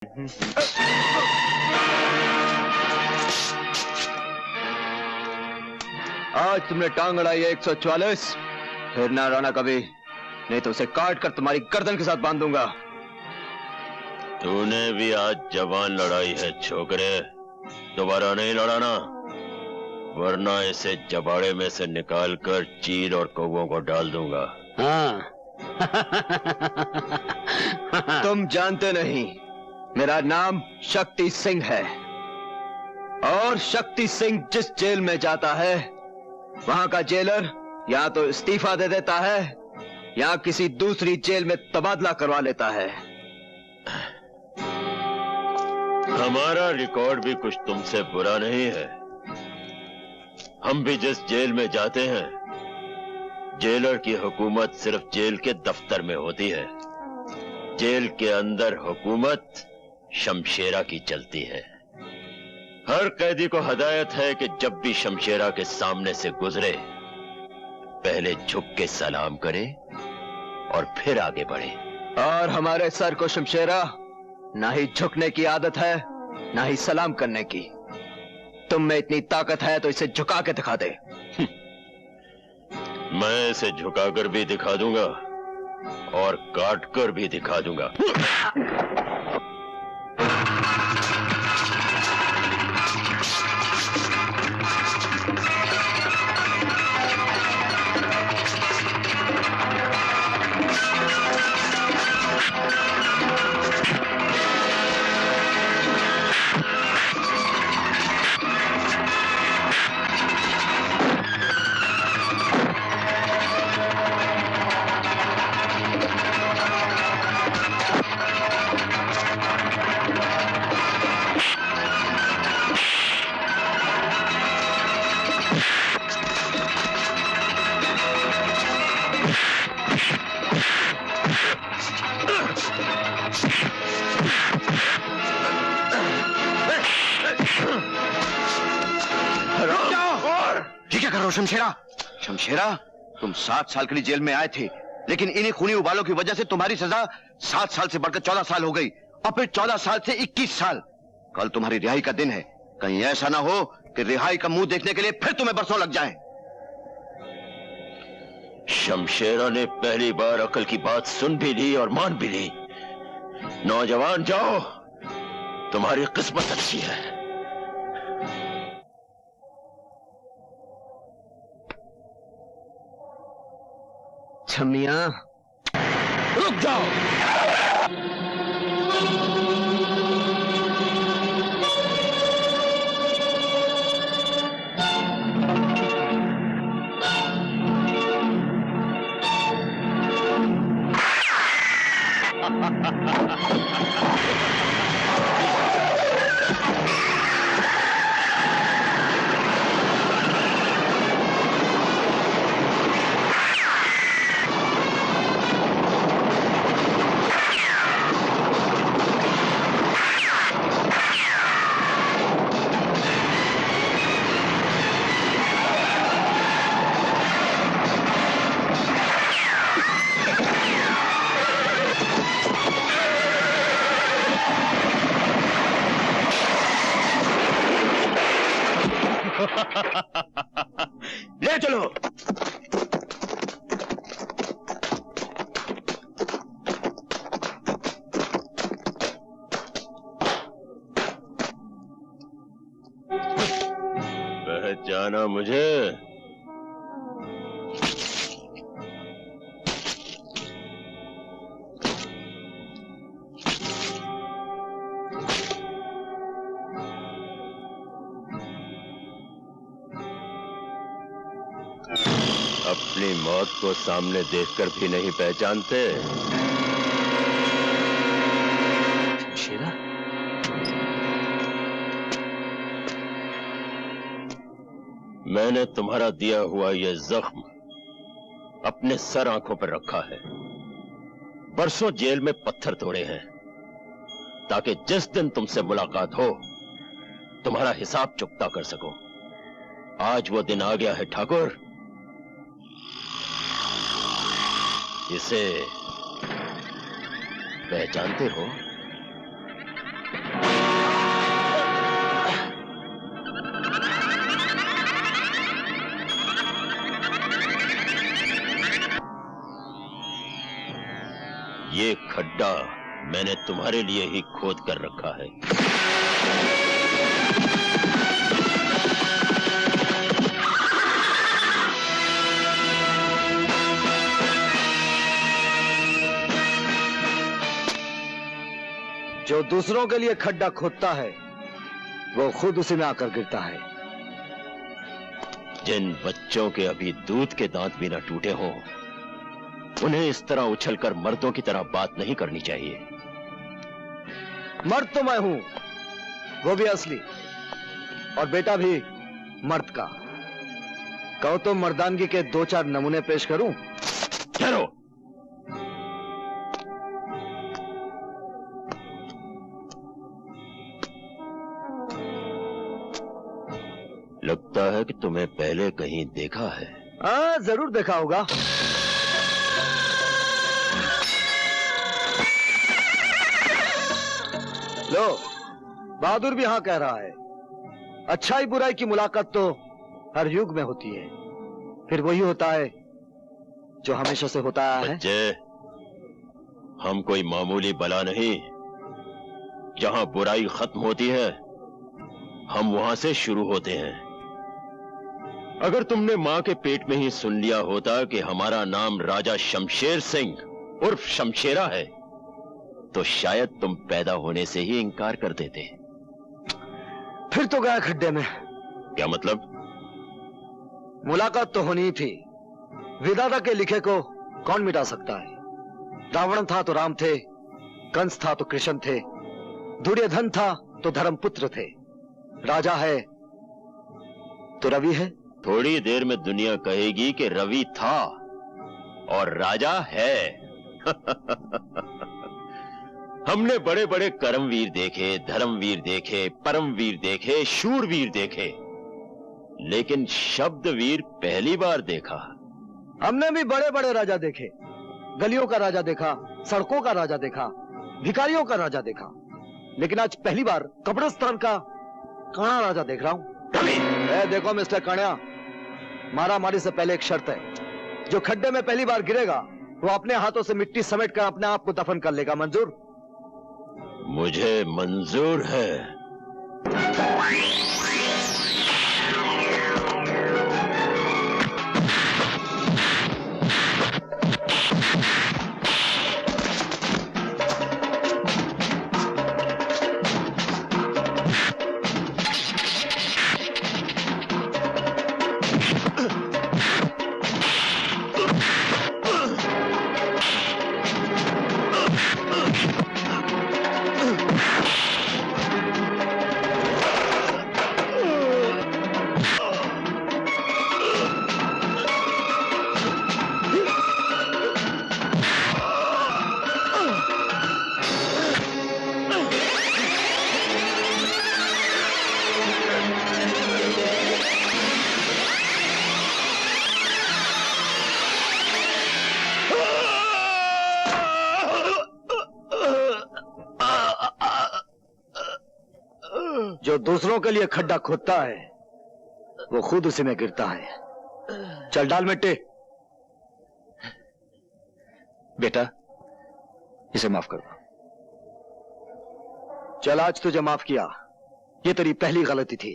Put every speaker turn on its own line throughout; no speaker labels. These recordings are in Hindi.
आज तुमने टांग अड़ाई है 144, फिर ना रोना कभी, नहीं तो उसे काट कर तुम्हारी गर्दन के साथ बांध दूंगा।
तूने भी आज जवान लड़ाई है छोकरे, दोबारा नहीं लड़ाना, वरना इसे जबाड़े में से निकालकर चील और कौवों को डाल दूंगा।
हाँ। तुम जानते नहीं, मेरा नाम शक्ति सिंह है, और शक्ति सिंह जिस जेल में जाता है वहां का जेलर या तो इस्तीफा दे देता है या किसी दूसरी जेल में तबादला करवा लेता है।
हमारा रिकॉर्ड भी कुछ तुमसे बुरा नहीं है। हम भी जिस जेल में जाते हैं, जेलर की हुकूमत सिर्फ जेल के दफ्तर में होती है, जेल के अंदर हुकूमत शमशेरा की चलती है। हर कैदी को हदायत है कि जब भी शमशेरा के सामने से गुजरे, पहले झुक के सलाम करे और फिर आगे बढ़े।
और हमारे सर को शमशेरा ना ही झुकने की आदत है ना ही सलाम करने की। तुम में इतनी ताकत है तो इसे झुका के दिखा दे।
मैं इसे झुकाकर भी दिखा दूंगा और काटकर भी दिखा दूंगा।
शमशेरा, शमशेरा, तुम 7 साल के लिए जेल में आए थे, लेकिन इन्हीं खूनी उबालों की वजह से तुम्हारी सजा 7 साल से बढ़कर 14 साल हो गई, और फिर 14 साल से 21 साल। कल तुम्हारी रिहाई का दिन है, कहीं ऐसा ना हो कि रिहाई का मुंह देखने के लिए फिर तुम्हें बरसों लग जाएं।
शमशेरा ने पहली बार अकल की बात सुन भी ली और मान भी ली। नौजवान जाओ, तुम्हारी किस्मत अच्छी है।
छमिया,
रुक जाओ।
ले चलो।
पहचाना मुझे? अपनी मौत को सामने देखकर भी नहीं पहचानते?
शमशेरा,
मैंने तुम्हारा दिया हुआ यह जख्म अपने सर आंखों पर रखा है। बरसों जेल में पत्थर तोड़े हैं ताकि जिस दिन तुमसे मुलाकात हो तुम्हारा हिसाब चुकता कर सको। आज वो दिन आ गया है ठाकुर। इसे पहचानते हो? खड्डा मैंने तुम्हारे लिए ही खोद कर रखा है।
जो दूसरों के लिए खड्डा खोदता है वो खुद उसी में आकर गिरता है।
जिन बच्चों के अभी दूध के दांत भी न टूटे हों, उन्हें इस तरह उछलकर मर्दों की तरह बात नहीं करनी चाहिए।
मर्द तो मैं हूं, वो भी असली, और बेटा भी मर्द का। कहो तो मर्दानगी के 2-4 नमूने पेश करूं?
ठहरो। लगता है कि तुम्हें पहले कहीं देखा है।
हाँ, जरूर देखा होगा। लो, बहादुर भी हाँ कह रहा है। अच्छाई बुराई की मुलाकात तो हर युग में होती है, फिर वही होता है जो हमेशा से होता आया है।
बच्चे, हम कोई मामूली बला नहीं। जहां बुराई खत्म होती है, हम वहां से शुरू होते हैं। अगर तुमने मां के पेट में ही सुन लिया होता कि हमारा नाम राजा शमशेर सिंह उर्फ शमशेरा है, तो शायद तुम पैदा होने से ही इनकार कर देते।
फिर तो गया खड्डे में।
क्या मतलब?
मुलाकात तो होनी ही थी। विधाता के लिखे को कौन मिटा सकता है? रावण था तो राम थे, कंस था तो कृष्ण थे, दुर्योधन था तो धर्मपुत्र थे, राजा है तो रवि है।
थोड़ी देर में दुनिया कहेगी कि रवि था और राजा है। हमने बड़े बड़े कर्मवीर देखे, धर्मवीर देखे, परमवीर देखे, शूरवीर देखे, लेकिन शब्दवीर पहली बार देखा।
हमने भी बड़े बड़े राजा देखे। गलियों का राजा देखा, सड़कों का राजा देखा, भिखारियों का राजा देखा, लेकिन आज पहली बार कब्रिस्तान का काना राजा देख रहा हूं। देखो मिस्टर कान्या, मारा मारी से पहले एक शर्त है। जो खड्डे में पहली बार गिरेगा वो अपने हाथों से मिट्टी समेट कर अपने आप को दफन कर लेगा। मंजूर?
मुझे मंजूर है।
जो दूसरों के लिए खड्डा खोदता है वो खुद उसी में गिरता है। चल डाल मिट्टी। बेटा, इसे माफ कर दो। चल, आज तुझे माफ किया, ये तेरी पहली गलती थी।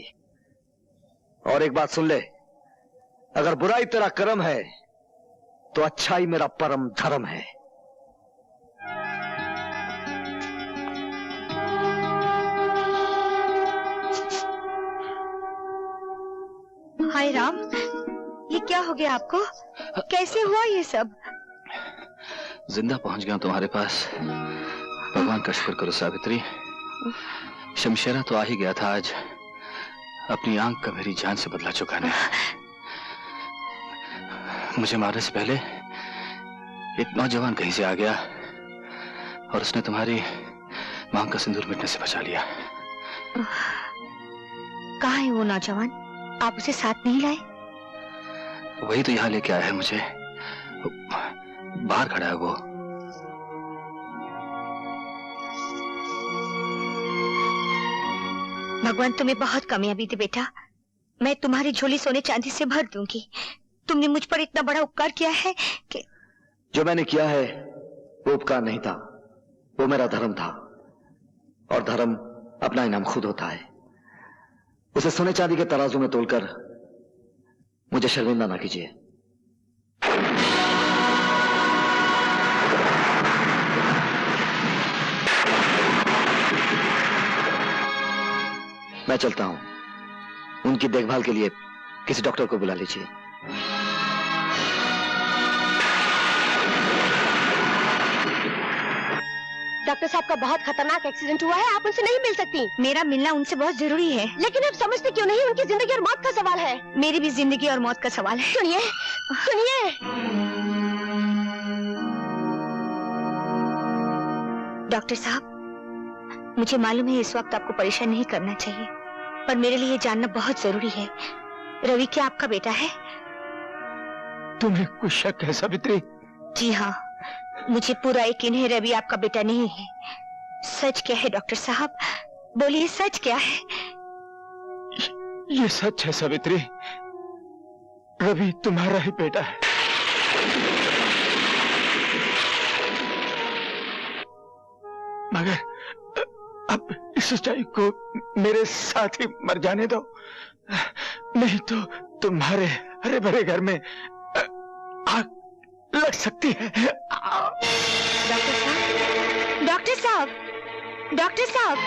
और एक बात सुन ले, अगर बुराई तेरा कर्म है तो अच्छाई मेरा परम धर्म है।
हाय राम, ये क्या हो गया आपको? कैसे हुआ ये सब?
जिंदा पहुंच गया तुम्हारे पास। भगवान का शुक्र करो सावित्री। शमशेरा तो आ ही गया था आज, अपनी आंख का मेरी जान से बदला चुकाने। मुझे मारने से पहले एक नौजवान कहीं से आ गया और उसने तुम्हारी मांग का सिंदूर मिटने से बचा लिया।
कहाँ है वो नौजवान? आप उसे साथ नहीं लाए?
वही तो यहाँ लेके आया है मुझे। बाहर खड़ा है वो।
भगवान तुम्हें बहुत कामयाबी दे बेटा। मैं तुम्हारी झोली सोने चांदी से भर दूंगी। तुमने मुझ पर इतना बड़ा उपकार किया है कि...
जो मैंने किया है वो उपकार नहीं था,
वो मेरा धर्म था, और धर्म अपना इनाम खुद होता है। उसे सोने चांदी के तराजू में तोलकर मुझे शर्मिंदा ना कीजिए। मैं चलता हूं। उनकी देखभाल के लिए किसी डॉक्टर को बुला लीजिए।
डॉक्टर साहब का बहुत खतरनाक एक्सीडेंट हुआ है, आप उनसे नहीं मिल सकती।
मेरा मिलना उनसे बहुत जरूरी है।
लेकिन आप समझते क्यों नहीं, उनकी जिंदगी और मौत का सवाल है।
मेरी भी जिंदगी और मौत का सवाल है।
सुनिए सुनिए।
डॉक्टर साहब, मुझे मालूम है इस वक्त आपको परेशान नहीं करना चाहिए, पर मेरे लिए जानना बहुत जरूरी है। रवि क्या आपका बेटा है?
तुम्हें कुछ शक है सावित्री?
जी हाँ, मुझे पूरा यकीन है रवि आपका बेटा नहीं है। सच क्या है डॉक्टर साहब, बोलिए सच क्या है?
ये सच है सावित्री, रवि तुम्हारा ही बेटा है। मगर अब इस सच्चाई को मेरे साथ ही मर जाने दो, नहीं तो तुम्हारे हरे भरे घर में आग लग सकती है।
डॉक्टर साहब, डॉक्टर साहब, डॉक्टर साहब।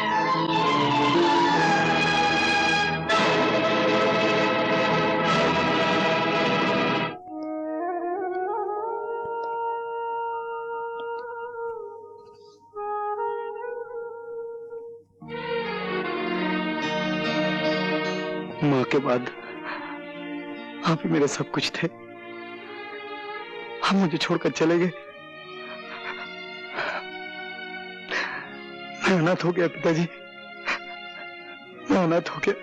मां के बाद आप ही मेरे सब कुछ थे। हम मुझे छोड़कर चले गए। मैं अनाथ हो गया पिताजी, मैं अनाथ हो गया।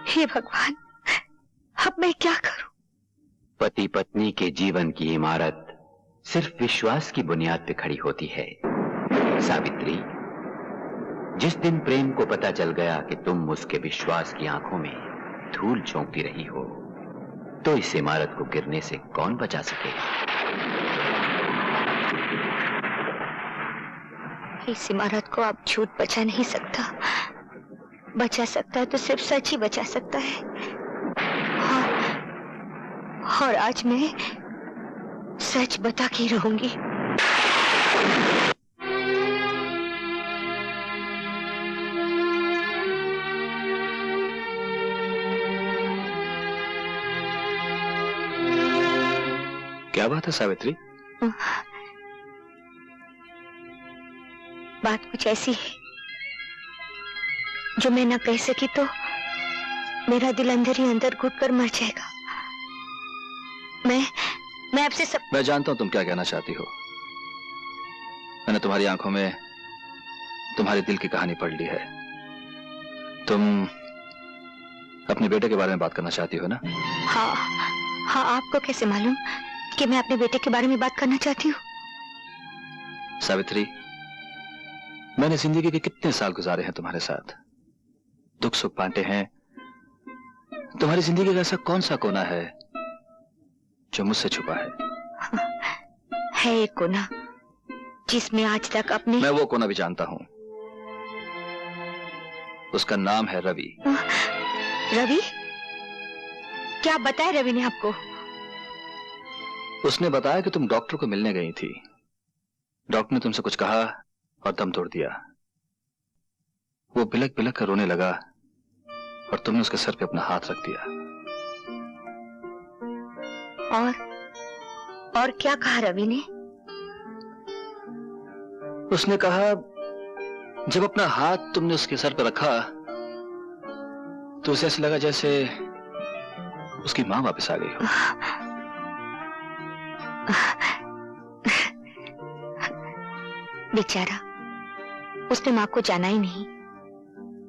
हे भगवान, अब मैं क्या करूं?
पति पत्नी के जीवन की इमारत सिर्फ विश्वास की बुनियाद पे खड़ी होती है। सावित्री, जिस दिन प्रेम को पता चल गया कि तुम उसके विश्वास की आंखों में धूल झोंकती रही हो, तो इस इमारत को गिरने से कौन बचा सकेगा?
इस इमारत को अब झूठ बचा नहीं सकता। बचा सकता है तो सिर्फ सच ही बचा सकता है। और आज मैं सच बता के रहूंगी।
क्या बात है सावित्री?
बात कुछ ऐसी है जो मैं ना कह सकी तो मेरा दिल अंदर ही अंदर घुट कर मर जाएगा। मैं आपसे सब...
मैं जानता हूं तुम क्या कहना चाहती हो। मैंने तुम्हारी आंखों में तुम्हारे दिल की कहानी पढ़ ली है। तुम अपने बेटे के बारे में बात करना चाहती हो ना?
हाँ हाँ, आपको कैसे मालूम कि मैं अपने बेटे के बारे में बात करना चाहती हूँ?
सावित्री, मैंने जिंदगी के कितने साल गुजारे हैं तुम्हारे साथ, दुख सुख बांटे हैं। तुम्हारी जिंदगी का ऐसा कौन सा कोना है जो मुझसे छुपा है
एक कोना जिसमें आज तक अपने...
मैं वो कोना भी जानता हूं। उसका नाम है रवि।
रवि? क्या बताया रवि ने आपको?
उसने बताया कि तुम डॉक्टर को मिलने गई थी। डॉक्टर ने तुमसे कुछ कहा और दम तोड़ दिया। वो बिलक बिलक कर रोने लगा और तुमने उसके सर पे अपना हाथ रख दिया।
और क्या कहा रवि ने?
उसने कहा जब अपना हाथ तुमने उसके सर पे रखा तो उसे ऐसे लगा जैसे उसकी मां वापस आ गई हो।
बेचारा, उसने मां को जाना ही नहीं,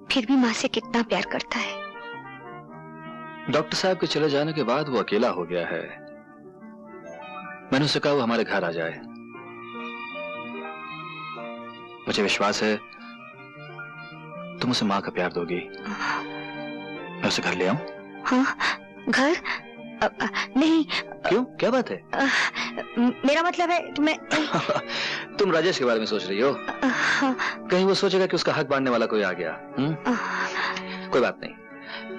फिर भी मां से कितना प्यार करता है।
डॉक्टर साहब के चले जाने के बाद वो अकेला हो गया है। मैंने उसे कहा वो हमारे घर आ जाए। मुझे विश्वास है तुम उसे माँ का प्यार दोगी। मैं उसे घर ले आऊं?
हाँ, घर? नहीं।
क्यों, क्या बात है?
मेरा मतलब है कि मैं
तुम राजेश के बारे में सोच रही हो? कहीं वो सोचेगा कि उसका हक बांटने वाला कोई आ गया। कोई बात नहीं,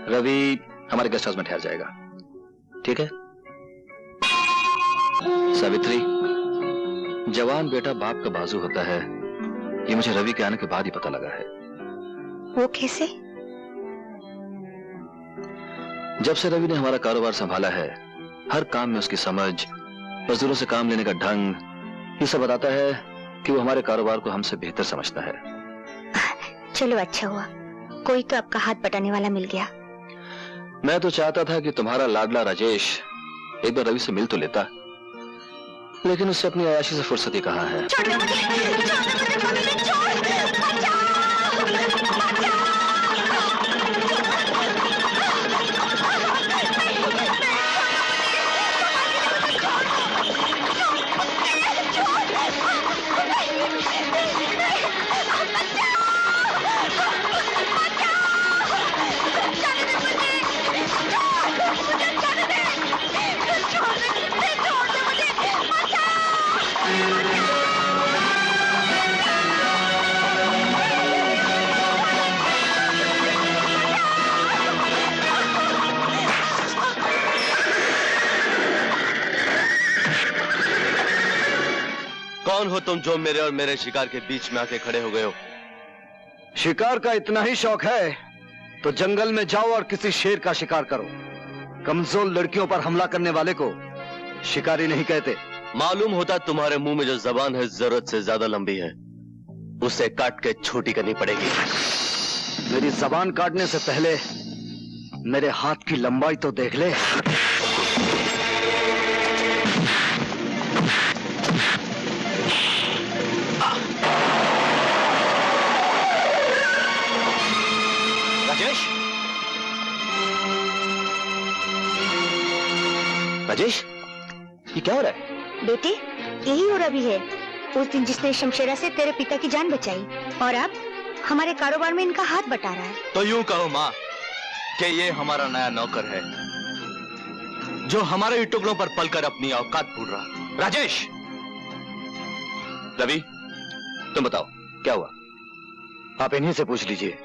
रवि हमारे गेस्ट हाउस में ठहर जाएगा, ठीक है? सावित्री, जवान बेटा बाप का बाजू होता है, ये मुझे रवि के आने के बाद ही पता लगा है।
वो कैसे?
जब से रवि ने हमारा कारोबार संभाला है, हर काम में उसकी समझ, मजदूरों से काम लेने का ढंग, ये सब बताता है कि वो हमारे कारोबार को हमसे बेहतर समझता है।
चलो अच्छा हुआ, कोई तो आपका हाथ बटाने वाला मिल गया।
मैं तो चाहता था कि तुम्हारा लाडला राजेश एक बार रवि से मिल तो लेता, लेकिन उससे अपनी अयाशी से फुर्सत ही कहाँ है।
छोड़ दो मुझे,
कौन हो तुम जो मेरे और मेरे शिकार के बीच में आके खड़े हो गए हो?
शिकार का इतना ही शौक है तो जंगल में जाओ और किसी शेर का शिकार करो। कमजोर लड़कियों पर हमला करने वाले को शिकारी नहीं कहते।
मालूम होता तुम्हारे मुंह में जो जबान है जरूरत से ज्यादा लंबी है, उसे काट के छोटी करनी पड़ेगी।
मेरी जबान काटने से पहले मेरे हाथ की लंबाई तो देख ले।
राजेश, राजेश, ये क्या हो रहा है?
बेटे, यही हो रवि है, उस दिन जिसने शमशेरा से तेरे पिता की जान बचाई, और अब हमारे कारोबार में इनका हाथ बटा रहा है।
तो यूं कहो माँ कि ये हमारा नया नौकर है, जो हमारे टुकड़ों पर पलकर अपनी औकात भूल रहा।
राजेश! रवि, तुम बताओ क्या हुआ?
आप इन्हीं से पूछ लीजिए।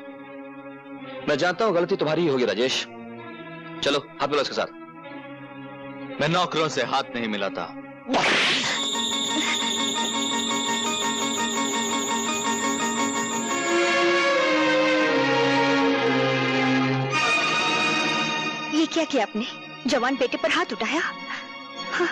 मैं जानता हूं गलती तुम्हारी ही होगी राजेश। चलो हाथ मिलाओ इसके साथ।
मैं नौकरों से हाथ नहीं मिलाता।
ये क्या किया आपने? जवान बेटे पर हाथ उठाया? हाँ।